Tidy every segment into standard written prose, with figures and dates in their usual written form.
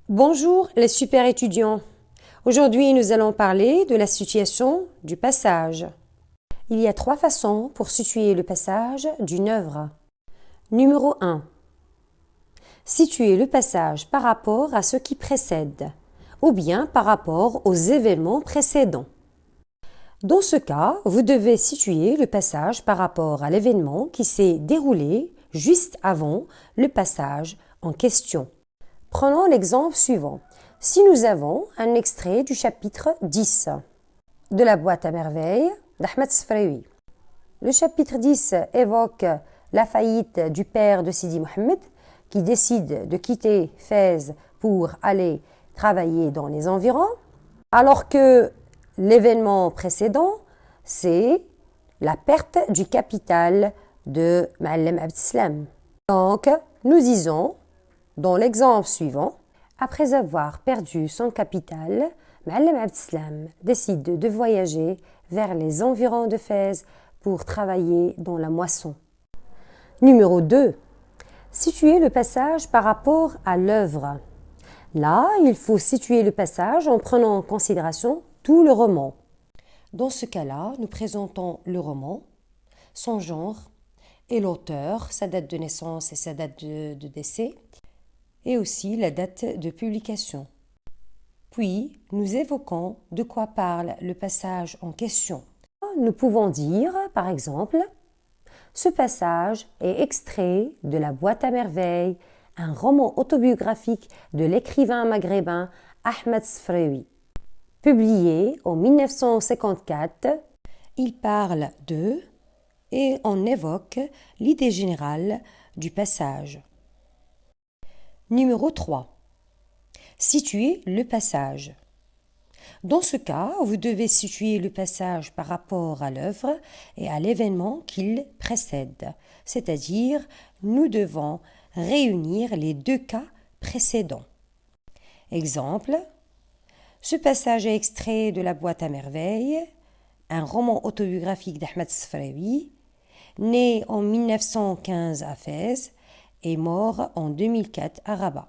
Bonjour les super étudiants. Aujourd'hui, nous allons parler de la situation du passage. Il y a 3 façons pour situer le passage d'une œuvre. Numéro 1. Situer le passage par rapport à ce qui précède ou bien par rapport aux événements précédents. Dans ce cas, vous devez situer le passage par rapport à l'événement qui s'est déroulé juste avant le passage en question. Prenons l'exemple suivant. Si nous avons un extrait du chapitre 10 de la boîte à merveilles d'Ahmed Sfraoui. Le chapitre 10 évoque la faillite du père de Sidi Mohamed qui décide de quitter Fès pour aller travailler dans les environs, alors que l'événement précédent, c'est la perte du capital de Ma'allem Abdeslam. Donc, nous disons dans l'exemple suivant, après avoir perdu son capital, Ma'allem Abdeslam décide de voyager vers les environs de Fès pour travailler dans la moisson. Numéro 2. Situer le passage par rapport à l'œuvre. Là, il faut situer le passage en prenant en considération tout le roman. Dans ce cas-là, nous présentons le roman, son genre et l'auteur, sa date de naissance et sa date de décès, et aussi la date de publication. Puis, nous évoquons de quoi parle le passage en question. Nous pouvons dire, par exemple, ce passage est extrait de La boîte à merveilles, un roman autobiographique de l'écrivain maghrébin Ahmed Sfraoui. Publié en 1954, il parle de et on évoque l'idée générale du passage. Numéro 3. Situer le passage. Dans ce cas, vous devez situer le passage par rapport à l'œuvre et à l'événement qu'il précède, c'est-à-dire nous devons réunir les 2 cas précédents. Exemple, ce passage est extrait de La boîte à merveilles, un roman autobiographique d'Ahmed Sfraoui, né en 1915 à Fès et mort en 2004 à Rabat.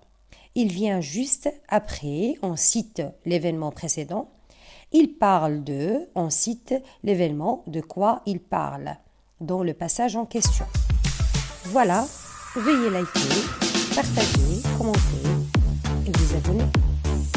Il vient juste après, on cite l'événement précédent. Il parle de, on cite l'événement de quoi il parle dans le passage en question. Voilà, veuillez liker, partager, commenter et vous abonner.